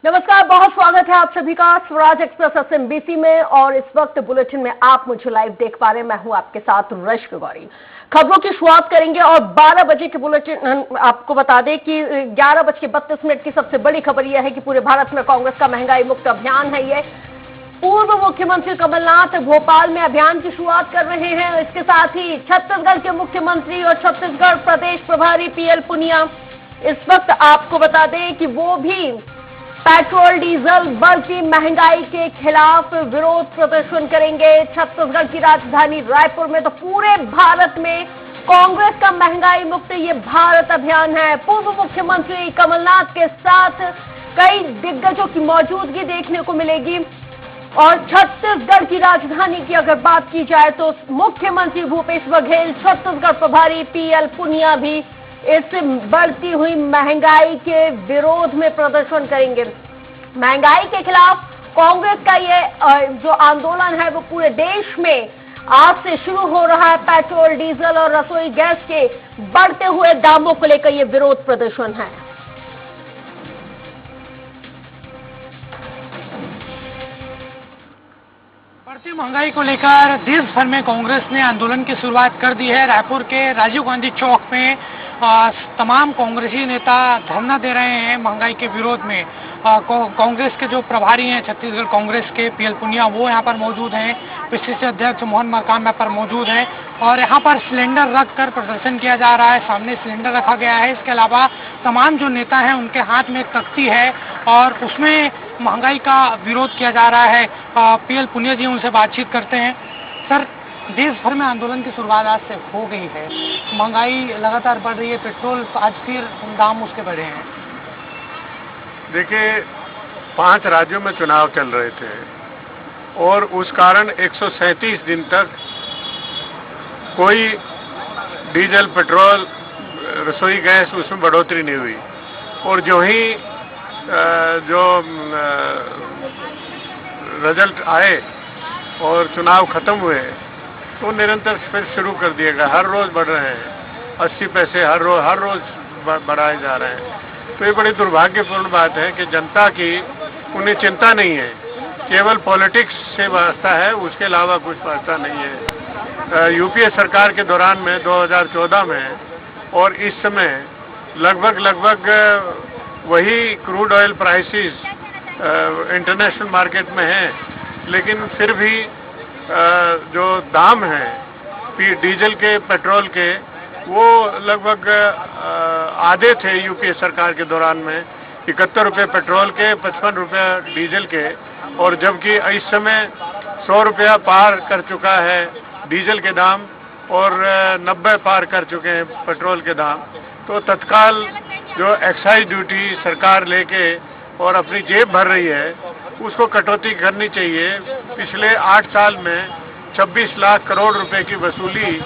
नमस्कार, बहुत स्वागत है आप सभी का स्वराज एक्सप्रेस एसएमबीसी में। और इस वक्त बुलेटिन में आप मुझे लाइव देख पा रहे हैं। मैं हूं आपके साथ रश्मि गौरी। खबरों की शुरुआत करेंगे और 12 बजे के बुलेटिन आपको बता दें कि 11:32 की सबसे बड़ी खबर यह है कि पूरे भारत में कांग्रेस का महंगाई मुक्त अभियान है। ये पूर्व मुख्यमंत्री कमलनाथ भोपाल में अभियान की शुरुआत कर रहे हैं। इसके साथ ही छत्तीसगढ़ के मुख्यमंत्री और छत्तीसगढ़ प्रदेश प्रभारी पीएल पुनिया इस वक्त आपको बता दें कि वो भी पेट्रोल डीजल बढ़ती महंगाई के खिलाफ विरोध प्रदर्शन करेंगे। छत्तीसगढ़ की राजधानी रायपुर में तो पूरे भारत में कांग्रेस का महंगाई मुक्त ये भारत अभियान है। पूर्व मुख्यमंत्री कमलनाथ के साथ कई दिग्गजों की मौजूदगी देखने को मिलेगी। और छत्तीसगढ़ की राजधानी की अगर बात की जाए तो मुख्यमंत्री भूपेश बघेल, छत्तीसगढ़ प्रभारी पीएल पुनिया भी इस बढ़ती हुई महंगाई के विरोध में प्रदर्शन करेंगे। महंगाई के खिलाफ कांग्रेस का ये जो आंदोलन है वो पूरे देश में आज से शुरू हो रहा है। पेट्रोल, डीजल और रसोई गैस के बढ़ते हुए दामों को लेकर ये विरोध प्रदर्शन है। बढ़ती महंगाई को लेकर देश भर में कांग्रेस ने आंदोलन की शुरुआत कर दी है। रायपुर के राजीव गांधी चौक में तमाम कांग्रेसी नेता धरना दे रहे हैं महंगाई के विरोध में। कांग्रेस के जो प्रभारी हैं छत्तीसगढ़ कांग्रेस के पीएल पुनिया वो यहाँ पर मौजूद हैं। पिछले अध्यक्ष मोहन मरकाम यहाँ पर मौजूद हैं और यहाँ पर सिलेंडर रखकर प्रदर्शन किया जा रहा है। सामने सिलेंडर रखा गया है। इसके अलावा तमाम जो नेता हैं उनके हाथ में एक तख्ती है और उसमें महंगाई का विरोध किया जा रहा है। पीएल पुनिया जी उनसे बातचीत करते हैं। सर, देश भर में आंदोलन की शुरुआत आज से हो गई है। महंगाई लगातार बढ़ रही है। पेट्रोल आज फिर दाम उसके बढ़े हैं। देखिए, 5 राज्यों में चुनाव चल रहे थे और उस कारण 137 दिन तक कोई डीजल, पेट्रोल, रसोई गैस उसमें बढ़ोतरी नहीं हुई। और जो ही रिजल्ट आए और चुनाव खत्म हुए तो निरंतर फिर शुरू कर दिया गया। हर रोज बढ़ रहे हैं 80 पैसे, हर रोज बढ़ाए जा रहे हैं। तो ये बड़ी दुर्भाग्यपूर्ण बात है कि जनता की उन्हें चिंता नहीं है, केवल पॉलिटिक्स से वास्ता है, उसके अलावा कुछ वास्ता नहीं है। यूपीए सरकार के दौरान में 2014 में और इस समय लगभग वही crude oil prices international market में है, लेकिन फिर भी जो दाम है डीजल के, पेट्रोल के, वो लगभग आधे थे यूपीए सरकार के दौरान में। 71 रुपये पेट्रोल के, 55 रुपये डीजल के। और जबकि इस समय 100 रुपया पार कर चुका है डीजल के दाम और 90 पार कर चुके हैं पेट्रोल के दाम। तो तत्काल जो एक्साइज ड्यूटी सरकार लेके और अपनी जेब भर रही है उसको कटौती करनी चाहिए। पिछले 8 साल में 26 लाख करोड़ रुपए की वसूली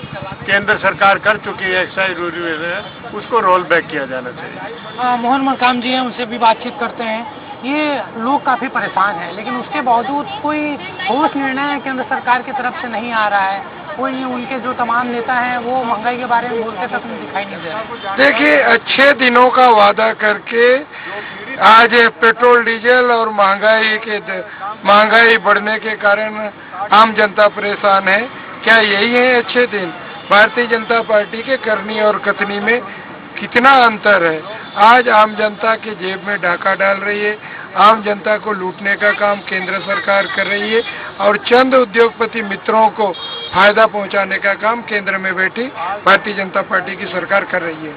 केंद्र सरकार कर चुकी है एक्साइज ड्यूटी में, उसको रोल बैक किया जाना चाहिए। मोहन मरकाम जी हैं, उनसे भी बातचीत करते हैं। ये लोग काफी परेशान हैं, लेकिन उसके बावजूद कोई ठोस निर्णय केंद्र सरकार की तरफ से नहीं आ रहा है। कोई उनके जो तमाम नेता हैं वो महंगाई के बारे में बोलते तक दिखाई नहीं दे रहा। देखिए, अच्छे दिनों का वादा करके आज पेट्रोल, डीजल और महंगाई बढ़ने के कारण आम जनता परेशान है। क्या यही है अच्छे दिन? भारतीय जनता पार्टी के करनी और कथनी में कितना अंतर है। आज आम जनता के जेब में डाका डाल रही है, आम जनता को लूटने का काम केंद्र सरकार कर रही है और चंद उद्योगपति मित्रों को फायदा पहुंचाने का काम केंद्र में बैठी भारतीय जनता पार्टी की सरकार कर रही है।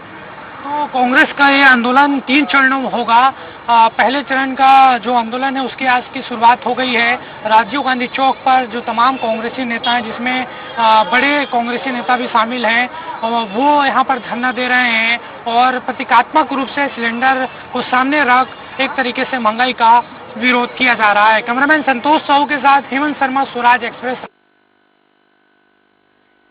तो कांग्रेस का ये आंदोलन 3 चरणों में होगा। पहले चरण का जो आंदोलन है उसकी आज की शुरुआत हो गई है। राजीव गांधी चौक पर जो तमाम कांग्रेसी नेता हैं, जिसमें बड़े कांग्रेसी नेता भी शामिल हैं, वो यहाँ पर धरना दे रहे हैं और प्रतीकात्मक रूप से सिलेंडर को सामने रख एक तरीके से महंगाई का विरोध किया जा रहा है। कैमरामैन संतोष साहू के साथ हेमंत शर्मा, स्वराज एक्सप्रेस।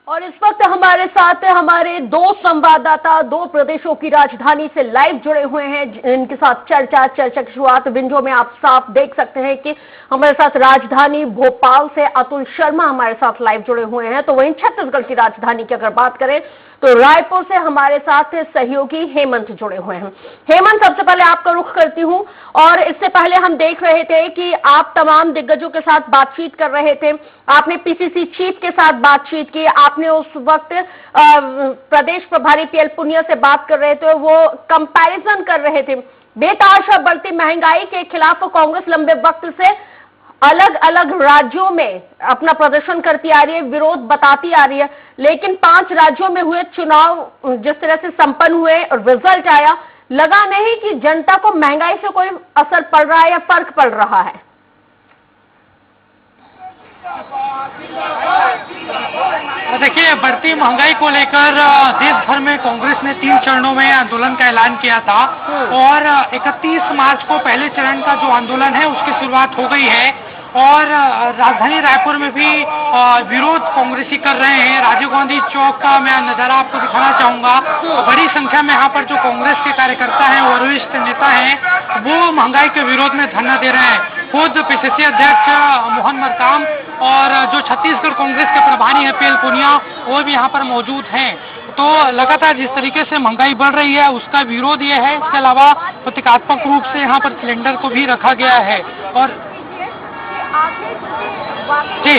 और इस वक्त हमारे साथ हमारे 2 संवाददाता 2 प्रदेशों की राजधानी से लाइव जुड़े हुए हैं। इनके साथ चर्चा की शुरुआत विंडो में आप साफ देख सकते हैं कि हमारे साथ राजधानी भोपाल से अतुल शर्मा हमारे साथ लाइव जुड़े हुए हैं। तो वहीं छत्तीसगढ़ की राजधानी की अगर बात करें तो रायपुर से हमारे साथ सहयोगी हेमंत जुड़े हुए हैं। हेमंत, सबसे पहले आपका रुख करती हूं, और इससे पहले हम देख रहे थे कि आप तमाम दिग्गजों के साथ बातचीत कर रहे थे। आपने पीसीसी चीफ के साथ बातचीत की, आपने उस वक्त प्रदेश प्रभारी पीएल पुनिया से बात कर रहे थे, वो कंपैरिजन कर रहे थे। बेतहाशा बढ़ती महंगाई के खिलाफ कांग्रेस लंबे वक्त से अलग अलग राज्यों में अपना प्रदर्शन करती आ रही है, विरोध बताती आ रही है, लेकिन 5 राज्यों में हुए चुनाव जिस तरह से संपन्न हुए और रिजल्ट आया, लगा नहीं कि जनता को महंगाई से कोई असर पड़ रहा है या फर्क पड़ रहा है। देखिए, बढ़ती महंगाई को लेकर देश भर में कांग्रेस ने 3 चरणों में आंदोलन का ऐलान किया था, और 31 मार्च को पहले चरण का जो आंदोलन है उसकी शुरुआत हो गई है, और राजधानी रायपुर में भी विरोध कांग्रेसी कर रहे हैं। राजीव गांधी चौक का मैं नजारा आपको दिखाना चाहूंगा। बड़ी संख्या में यहाँ पर जो कांग्रेस के कार्यकर्ता हैं, वरिष्ठ नेता हैं, वो महंगाई के विरोध में धरना दे रहे हैं। खुद पीसीसी अध्यक्ष मोहन मरकाम और जो छत्तीसगढ़ कांग्रेस के प्रभारी हैं पीएल पुनिया, वो भी यहाँ पर मौजूद हैं। तो लगातार जिस तरीके से महंगाई बढ़ रही है उसका विरोध ये है। इसके अलावा प्रतीकात्मक रूप से यहाँ पर सिलेंडर को भी रखा गया है। और जी,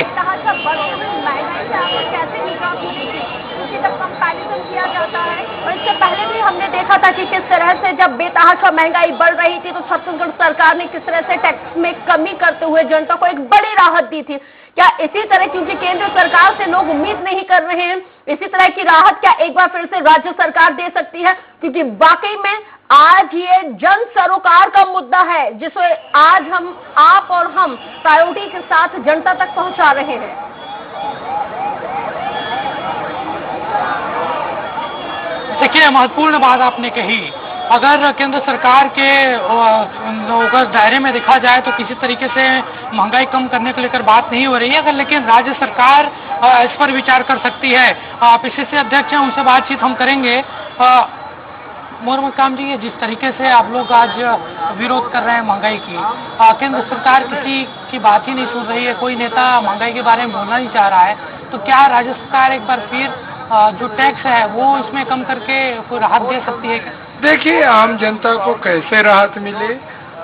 जब कंपैरिजन किया जाता है, और इससे पहले भी हमने देखा था कि किस तरह से जब बेतहाशा महंगाई बढ़ रही थी तो छत्तीसगढ़ सरकार ने किस तरह से टैक्स में कमी करते हुए जनता को एक बड़ी राहत दी थी। क्या इसी तरह, क्योंकि केंद्र सरकार से लोग उम्मीद नहीं कर रहे हैं, इसी तरह की राहत क्या एक बार फिर से राज्य सरकार दे सकती है? क्योंकि वाकई में आज ये जन सरोकार का मुद्दा है जिसे आज आप और हम प्रायोरिटी के साथ जनता तक पहुंचा रहे हैं। देखिए, महत्वपूर्ण बात आपने कही। अगर केंद्र सरकार के अगर दायरे में देखा जाए तो किसी तरीके से महंगाई कम करने को लेकर बात नहीं हो रही है, अगर लेकिन राज्य सरकार इस पर विचार कर सकती है। पीसीसी अध्यक्ष हैं, उनसे बातचीत हम करेंगे। मोहन मरकाम जी, जिस तरीके से आप लोग आज विरोध कर रहे हैं महंगाई की, केंद्र सरकार किसी की बात ही नहीं सुन रही है, कोई नेता महंगाई के बारे में बोलना नहीं चाह रहा है, तो क्या राज्य सरकार एक बार फिर जो टैक्स है वो इसमें कम करके कोई राहत दे सकती है? देखिए, आम जनता को कैसे राहत मिले,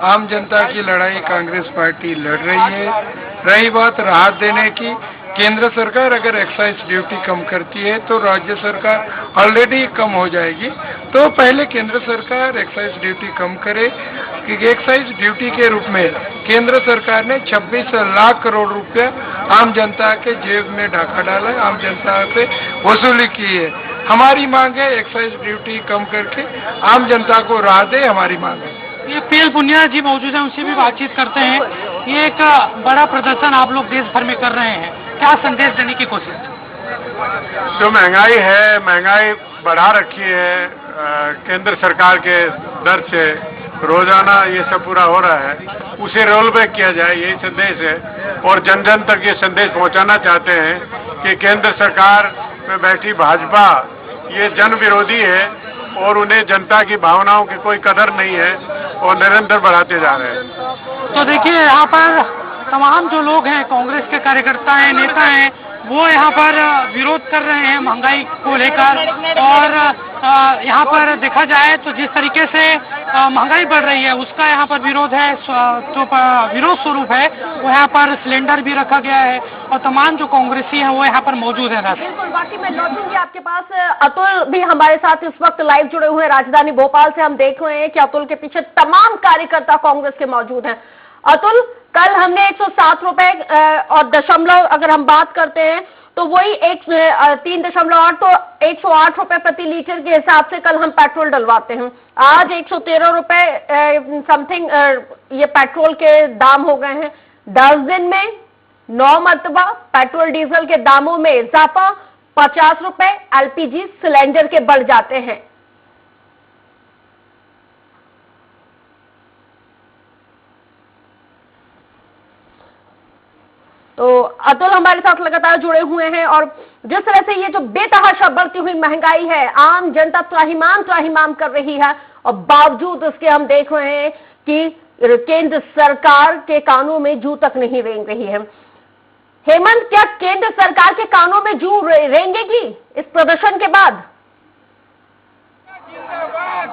आम जनता की लड़ाई कांग्रेस पार्टी लड़ रही है। रही बात राहत देने की, केंद्र सरकार अगर एक्साइज ड्यूटी कम करती है तो राज्य सरकार ऑलरेडी कम हो जाएगी। तो पहले केंद्र सरकार एक्साइज ड्यूटी कम करे। एक्साइज ड्यूटी के रूप में केंद्र सरकार ने 26 लाख करोड़ रुपया आम जनता के जेब में ढाका डाला है, आम जनता से वसूली की है। हमारी मांग है एक्साइज ड्यूटी कम करके आम जनता को राहत दे, हमारी मांग है। ये पीएल पुनिया जी मौजूद है, उनसे भी बातचीत करते हैं। ये एक बड़ा प्रदर्शन आप लोग देश भर में कर रहे हैं, क्या संदेश देने की कोशिश? जो महंगाई है, महंगाई बढ़ा रखी है केंद्र सरकार के दर से, रोजाना ये सब पूरा हो रहा है, उसे रोल बैक किया जाए, यही संदेश है। और जन जन तक ये संदेश पहुंचाना चाहते हैं कि केंद्र सरकार में बैठी भाजपा ये जन विरोधी है और उन्हें जनता की भावनाओं की कोई कदर नहीं है और निरंतर बढ़ाते जा रहे हैं। तो देखिए, यहाँ पर तमाम जो लोग हैं, कांग्रेस के कार्यकर्ता हैं, नेता हैं, वो यहाँ पर विरोध कर रहे हैं महंगाई को लेकर। और यहाँ पर देखा जाए तो जिस तरीके से महंगाई बढ़ रही है उसका यहाँ पर विरोध है, तो विरोध स्वरूप है वो यहाँ पर सिलेंडर भी रखा गया है, और तमाम जो कांग्रेसी हैं वो यहाँ पर मौजूद है। बिल्कुल, बाकी मैं लौटूंगी आपके पास। अतुल भी हमारे साथ इस वक्त लाइव जुड़े हुए हैं राजधानी भोपाल से। हम देख रहे हैं कि अतुल के पीछे तमाम कार्यकर्ता कांग्रेस के मौजूद हैं। अतुल, कल हमने 107 रुपए और दशमलव अगर हम बात करते हैं तो वही 3.8 तो 108 रुपए प्रति लीटर के हिसाब से कल हम पेट्रोल डलवाते हैं। आज 113 रुपए समथिंग ये पेट्रोल के दाम हो गए हैं। 10 दिन में 9 मरतबा पेट्रोल डीजल के दामों में इजाफा, 50 रुपए एलपीजी सिलेंडर के बढ़ जाते हैं। तो अतुल हमारे साथ लगातार जुड़े हुए हैं, और जिस तरह से ये जो बेतहाशा बढ़ती हुई महंगाई है, आम जनता त्राहिमाम कर रही है, और बावजूद इसके हम देख रहे हैं कि केंद्र सरकार के कानों में जू तक नहीं रेंग रही है। हेमंत, क्या केंद्र सरकार के कानों में जू रेंगेगी इस प्रदर्शन के बाद? अब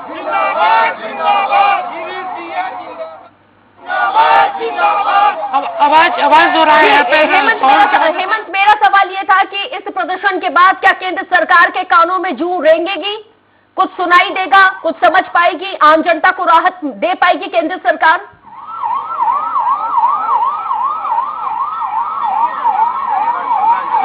आवाज दोहराए यहाँ पे हेमंत, मेरा सवाल ये था कि इस प्रदर्शन के बाद क्या केंद्र सरकार के कानों में जूं रेंगेगी? कुछ सुनाई देगा? कुछ समझ पाएगी? आम जनता को राहत दे पाएगी केंद्र सरकार?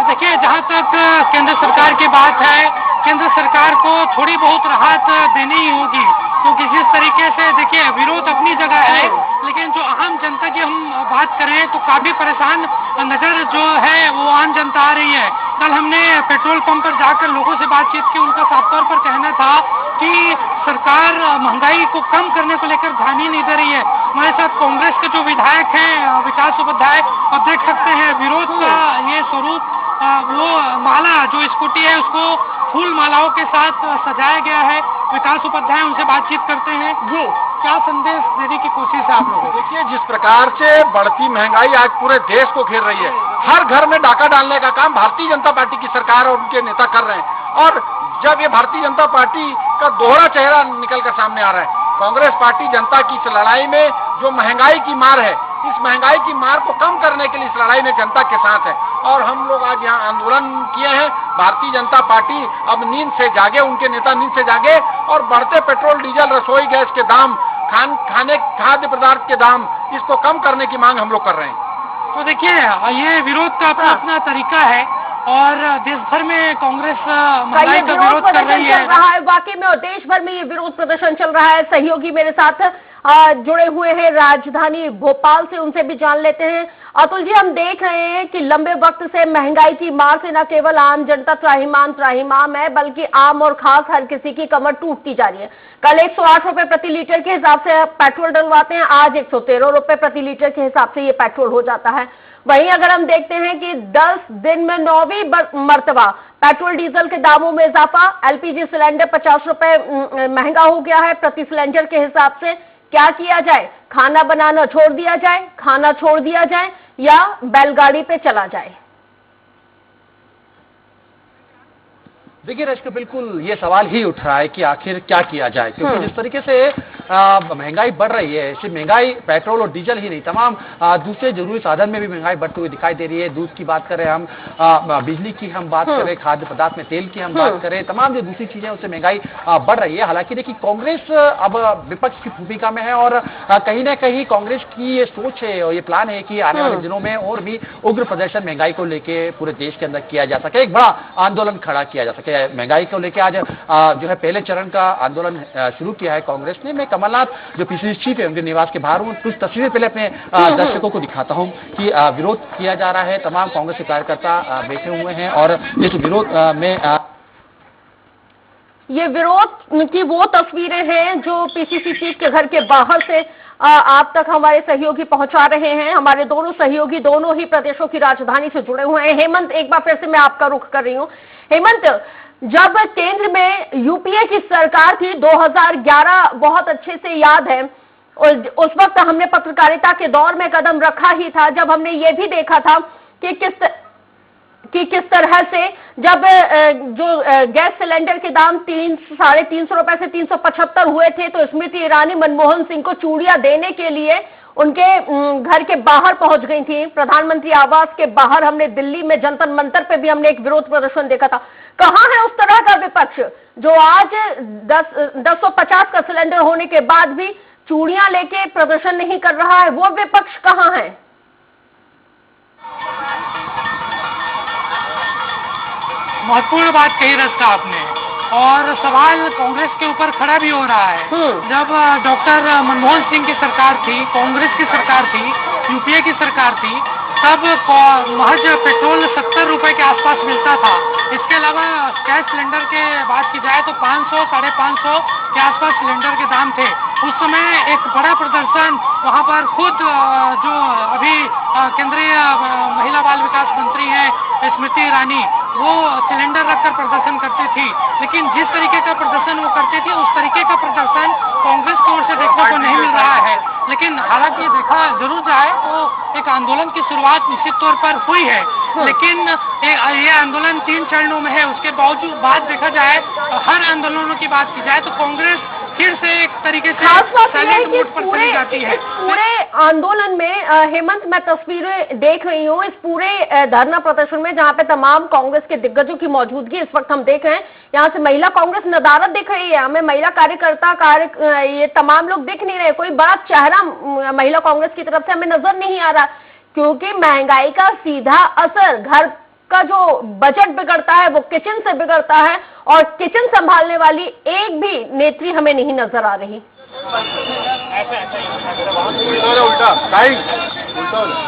देखिए, जहाँ तक केंद्र सरकार की बात है, केंद्र सरकार को थोड़ी बहुत राहत देनी ही होगी, क्योंकि जिस तरीके से देखिए विरोध अपनी जगह है, लेकिन जो आम जनता की हम बात करें तो काफी परेशान नजर जो है वो आम जनता आ रही है। कल हमने पेट्रोल पंप पर जाकर लोगों से बातचीत की, उनका साफ तौर पर कहना था कि सरकार महंगाई को कम करने को लेकर ध्यान ही नहीं दे रही है। हमारे साथ कांग्रेस के जो विधायक हैं विकास उपाध्याय, आप देख सकते हैं विरोध का ये स्वरूप, वो माला जो स्कूटी है उसको फूल मालाओं के साथ सजाया गया है। विकास उपाध्याय, उनसे बातचीत करते हैं। जी, क्या संदेश देने की कोशिश है आप लोगों? देखिए, जिस प्रकार से बढ़ती महंगाई आज पूरे देश को घेर रही है, हर घर में डाका डालने का काम भारतीय जनता पार्टी की सरकार और उनके नेता कर रहे हैं। और जब ये भारतीय जनता पार्टी का दोहरा चेहरा निकल कर सामने आ रहा है, कांग्रेस पार्टी जनता की इस लड़ाई में जो महंगाई की मार है, इस महंगाई की मार को कम करने के लिए इस लड़ाई में जनता के साथ है। और हम लोग आज यहाँ आंदोलन किए हैं। भारतीय जनता पार्टी अब नींद से जागे, उनके नेता नींद से जागे और बढ़ते पेट्रोल, डीजल, रसोई गैस के दाम, खाद्य पदार्थ के दाम, इसको कम करने की मांग हम लोग कर रहे हैं। तो देखिए, ये विरोध का अपना अपना तरीका है और देश भर में कांग्रेस महंगाई का विरोध कर रही है। चल रहा है वाकई में, और देश भर में ये विरोध प्रदर्शन चल रहा है। सहयोगी मेरे साथ जुड़े हुए हैं राजधानी भोपाल से, उनसे भी जान लेते हैं। अतुल जी, हम देख रहे हैं कि लंबे वक्त से महंगाई की मार से न केवल आम जनता त्राहिमाम है, बल्कि आम और खास हर किसी की कमर टूटती जा रही है। कल 108 रुपए प्रति लीटर के हिसाब से पेट्रोल डलवाते हैं, आज 113 रुपए प्रति लीटर के हिसाब से ये पेट्रोल हो जाता है। वहीं अगर हम देखते हैं कि 10 दिन में 9वीं मर्तबा पेट्रोल डीजल के दामों में इजाफा, एलपीजी सिलेंडर 50 रुपए महंगा हो गया है प्रति सिलेंडर के हिसाब से। क्या किया जाए? खाना बनाना छोड़ दिया जाए, खाना छोड़ दिया जाए, या बैलगाड़ी पे चला जाए? देखिए रश्क, बिल्कुल ये सवाल ही उठ रहा है कि आखिर क्या किया जाए, क्योंकि जिस तरीके से महंगाई बढ़ रही है, सिर्फ महंगाई पेट्रोल और डीजल ही नहीं, तमाम दूसरे जरूरी साधन में भी महंगाई बढ़ती हुई दिखाई दे रही है। दूध की बात करें हम, बिजली की हम बात करें, खाद्य पदार्थ में तेल की हम बात करें, तमाम जो दूसरी चीजें उससे महंगाई बढ़ रही है। हालांकि देखिए, कांग्रेस अब विपक्ष की भूमिका में है और कहीं ना कहीं कांग्रेस की ये सोच है और ये प्लान है कि आने वाले दिनों में और भी उग्र प्रदर्शन महंगाई को लेकर पूरे देश के अंदर किया जा सके, एक बड़ा आंदोलन खड़ा किया जा सके। महंगाई को लेकर आज जो है पहले चरण का आंदोलन शुरू किया है कांग्रेस ने। मैं कमलनाथ जो पीसीसी चीफ है उनके निवास के बाहर हूं, कुछ तस्वीरें पहले अपने दर्शकों को दिखाता हूं कि विरोध किया जा रहा है। तमाम कांग्रेस के कार्यकर्ता बैठे हुए हैं और इस विरोध में ये विरोध की वो तस्वीरें हैं जो पीसीसी चीफ के घर के बाहर से आप तक हमारे सहयोगी पहुंचा रहे हैं। हमारे दोनों सहयोगी दोनों ही प्रदेशों की राजधानी से जुड़े हुए हैं। हेमंत, एक बार फिर से मैं आपका रुख कर रही हूं। हेमंत, जब केंद्र में यूपीए की सरकार थी 2011, बहुत अच्छे से याद है, और उस वक्त हमने पत्रकारिता के दौर में कदम रखा ही था, जब हमने ये भी देखा था कि किस तरह से जब जो गैस सिलेंडर के दाम 350 रुपए से 375 हुए थे, तो स्मृति ईरानी मनमोहन सिंह को चूड़ियां देने के लिए उनके घर के बाहर पहुंच गई थी। प्रधानमंत्री आवास के बाहर हमने दिल्ली में जंतर मंतर पे भी हमने एक विरोध प्रदर्शन देखा था। कहां है उस तरह का विपक्ष जो आज 1050 का सिलेंडर होने के बाद भी चूड़ियां लेके प्रदर्शन नहीं कर रहा है? वो विपक्ष कहां है? महत्वपूर्ण बात कही रखा आपने, और सवाल कांग्रेस के ऊपर खड़ा भी हो रहा है। जब डॉक्टर मनमोहन सिंह की सरकार थी, कांग्रेस की सरकार थी, यूपीए की सरकार थी, तब महज पेट्रोल 70 रुपए के आसपास मिलता था। इसके अलावा गैस सिलेंडर के बात की जाए तो 500, 550 के आसपास सिलेंडर के दाम थे। उस समय एक बड़ा प्रदर्शन वहां पर खुद जो अभी केंद्रीय महिला बाल विकास मंत्री हैं स्मृति ईरानी, वो सिलेंडर रखकर प्रदर्शन करती थी। लेकिन जिस तरीके का प्रदर्शन वो करती थी, उस तरीके का प्रदर्शन कांग्रेस की ओर से देखने को नहीं मिल रहा है। लेकिन हालांकि देखा जरूर जाए तो एक आंदोलन की शुरुआत निश्चित तौर पर हुई है, लेकिन ये आंदोलन 3 चरणों में है। उसके बावजूद बात देखा जाए, हर आंदोलनों की बात की जाए तो कांग्रेस फिर से एक तरीके से खास बात यह है साइलेंट कि मोड पर चली जाती है। इस पूरे आंदोलन में हेमंत, मैं तस्वीरें देख रही हूँ इस पूरे धरना प्रदर्शन में, जहाँ पे तमाम कांग्रेस के दिग्गजों की मौजूदगी इस वक्त हम देख रहे हैं। यहाँ से महिला कांग्रेस नदारद दिख रही है, हमें महिला कार्यकर्ता ये तमाम लोग दिख नहीं रहे, कोई बड़ा चेहरा महिला कांग्रेस की तरफ से हमें नजर नहीं आ रहा, क्योंकि महंगाई का सीधा असर घर का जो बजट बिगड़ता है वो किचन से बिगड़ता है, और किचन संभालने वाली एक भी नेत्री हमें नहीं नजर आ रही।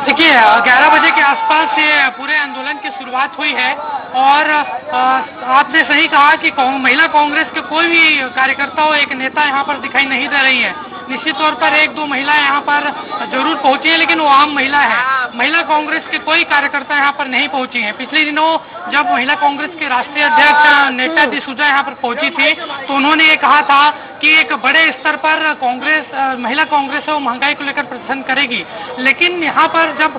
देखिए 11 बजे के आसपास से पूरे आंदोलन की शुरुआत हुई है, और आपने सही कहा कि महिला कांग्रेस के कोई भी कार्यकर्ता हो, एक नेता यहाँ पर दिखाई नहीं दे रही है। निश्चित तौर पर एक दो महिलाएं यहाँ पर जरूर पहुंची है, लेकिन वो आम महिला है। महिला कांग्रेस के कोई कार्यकर्ता यहाँ पर नहीं पहुंची है। पिछले दिनों जब महिला कांग्रेस के राष्ट्रीय अध्यक्ष नेता डिसूजा यहाँ पर पहुंची थी, तो उन्होंने ये कहा था कि एक बड़े स्तर पर महिला कांग्रेस है वो महंगाई को लेकर प्रदर्शन करेगी। लेकिन यहाँ पर जब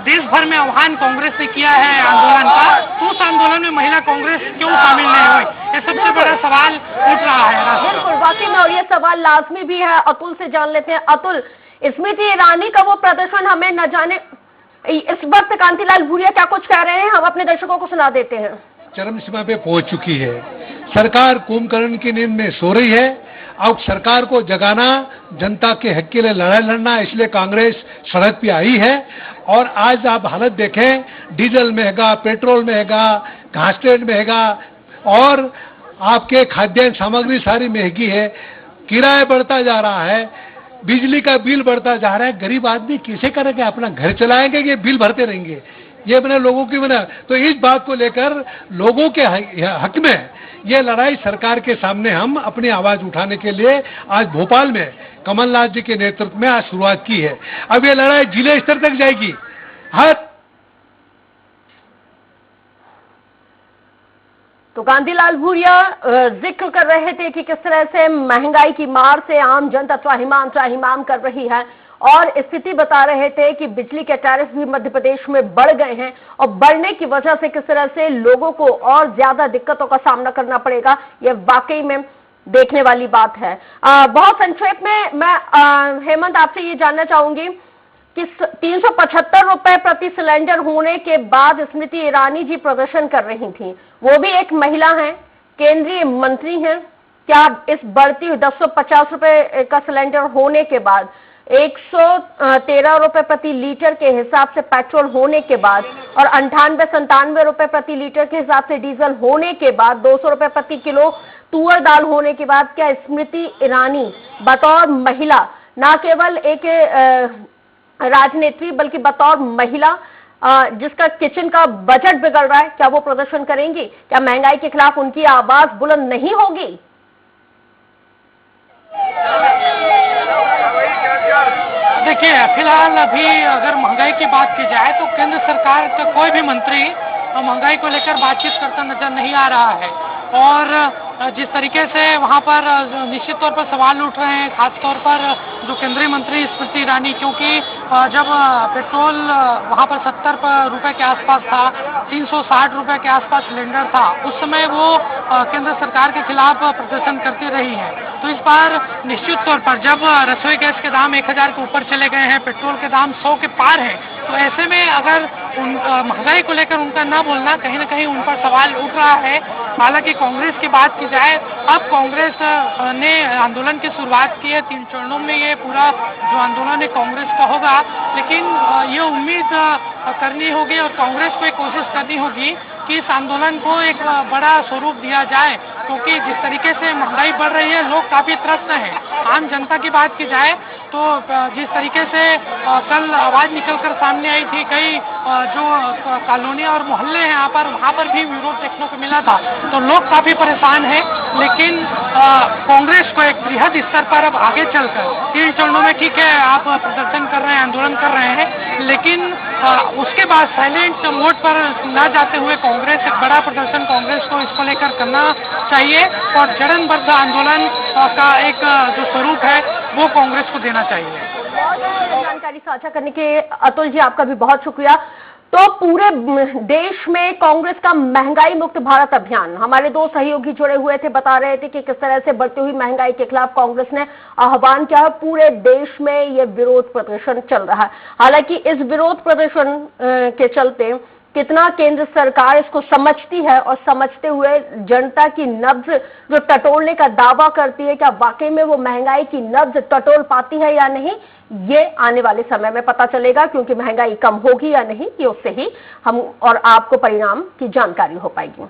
देश भर में आह्वान कांग्रेस ने किया है आंदोलन का, तो उस आंदोलन में महिला कांग्रेस क्यों शामिल नहीं हुई, ये सबसे बड़ा सवाल उठ रहा है। बिल्कुल, वाकई में, और ये सवाल लाजमी भी है। अतुल से जान लेते हैं। अतुल, स्मृति ईरानी का वो प्रदर्शन हमें न जाने इस वक्त कांतिलाल भूरिया क्या कुछ कह रहे हैं, हम अपने दर्शकों को सुना देते हैं। चरम सीमा पे पहुंच चुकी है। सरकार कुंभकर्ण की नींद में सो रही है। अब सरकार को जगाना, जनता के हक के लिए लड़ाई लड़ना, इसलिए कांग्रेस सड़क पे आई है। और आज आप हालत देखें, डीजल महंगा, पेट्रोल महंगा, घास तेल महंगा, और आपके खाद्यान्न सामग्री सारी महंगी है, किराया बढ़ता जा रहा है, बिजली का बिल बढ़ता जा रहा है। गरीब आदमी कैसे करेंगे, अपना घर चलाएंगे कि बिल भरते रहेंगे? ये बना लोगों की बना। तो इस बात को लेकर लोगों के हक में ये लड़ाई सरकार के सामने हम अपनी आवाज उठाने के लिए आज भोपाल में कमलनाथ जी के नेतृत्व में आज शुरुआत की है। अब ये लड़ाई जिले स्तर तक जाएगी। हर तो कांतिलाल भूरिया जिक्र कर रहे थे कि किस तरह से महंगाई की मार से आम जनता त्राहिमाम कर रही है, और स्थिति बता रहे थे कि बिजली के टैरिफ भी मध्य प्रदेश में बढ़ गए हैं, और बढ़ने की वजह से किस तरह से लोगों को और ज्यादा दिक्कतों का सामना करना पड़ेगा, यह वाकई में देखने वाली बात है। बहुत संक्षेप में मैं हेमंत आपसे ये जानना चाहूंगी कि 375 रुपए प्रति सिलेंडर होने के बाद स्मृति ईरानी जी प्रदर्शन कर रही थी, वो भी एक महिला हैं, केंद्रीय मंत्री हैं। क्या इस बढ़ती हुई 250 रुपए का सिलेंडर होने के बाद, 113 रुपए प्रति लीटर के हिसाब से पेट्रोल होने के बाद, और 98-97 रुपए प्रति लीटर के हिसाब से डीजल होने के बाद, 200 रुपए प्रति किलो तुअर दाल होने के बाद, क्या स्मृति ईरानी बतौर महिला, न केवल एक राजनेत्री बल्कि बतौर महिला जिसका किचन का बजट बिगड़ रहा है, क्या वो प्रदर्शन करेंगी? क्या महंगाई के खिलाफ उनकी आवाज बुलंद नहीं होगी? देखिए फिलहाल अभी अगर महंगाई की बात की जाए तो केंद्र सरकार का कोई भी मंत्री महंगाई को लेकर बातचीत करता नजर नहीं आ रहा है, और जिस तरीके से वहां पर निश्चित तौर पर सवाल उठ रहे हैं, खासतौर पर जो केंद्रीय मंत्री स्मृति ईरानी, क्योंकि जब पेट्रोल वहां पर 70 रुपए के आसपास था, 360 रुपए के आसपास सिलेंडर था, उस समय वो केंद्र सरकार के खिलाफ प्रदर्शन करती रही है। तो इस बार निश्चित तौर पर जब रसोई गैस के दाम 1000 के ऊपर चले गए हैं, पेट्रोल के दाम 100 के पार हैं, तो ऐसे में अगर महंगाई को लेकर उनका ना बोलना, कहीं ना कहीं उन पर सवाल उठ रहा है। हालांकि कांग्रेस की बात की जाए, अब कांग्रेस ने आंदोलन की शुरुआत की है, 3 चरणों में ये पूरा जो आंदोलन है कांग्रेस का होगा, लेकिन ये उम्मीद करनी होगी और कांग्रेस को एक कोशिश करनी होगी कि इस आंदोलन को एक बड़ा स्वरूप दिया जाए, क्योंकि जिस तरीके से महंगाई बढ़ रही है, लोग काफी त्रस्त हैं। आम जनता की बात की जाए तो जिस तरीके से कल आवाज निकलकर सामने आई थी, कई जो कॉलोनियां और मोहल्ले हैं यहाँ पर, वहाँ पर भी विरोध देखने को मिला था, तो लोग काफी परेशान हैं। लेकिन कांग्रेस को एक बृहद स्तर पर अब आगे चलकर 3 चरणों में, ठीक है आप प्रदर्शन कर रहे हैं, आंदोलन कर रहे हैं, लेकिन उसके बाद साइलेंट मोड पर न जाते हुए कांग्रेस एक बड़ा प्रदर्शन कांग्रेस को इसको लेकर करना चाहिए, और चरणबद्ध आंदोलन का एक जो स्वरूप है वो कांग्रेस को देना चाहिए। जानकारी साझा करने के अतुल जी आपका भी बहुत शुक्रिया। तो पूरे देश में कांग्रेस का महंगाई मुक्त भारत अभियान, हमारे दो सहयोगी जुड़े हुए थे, बता रहे थे कि किस तरह से बढ़ती हुई महंगाई के खिलाफ कांग्रेस ने आह्वान किया है। पूरे देश में ये विरोध प्रदर्शन चल रहा है। हालांकि इस विरोध प्रदर्शन के चलते कितना केंद्र सरकार इसको समझती है और समझते हुए जनता की नब्ज जो टटोलने का दावा करती है, क्या वाकई में वो महंगाई की नब्ज टटोल पाती है या नहीं, ये आने वाले समय में पता चलेगा, क्योंकि महंगाई कम होगी या नहीं ये उससे ही हम और आपको परिणाम की जानकारी हो पाएगी।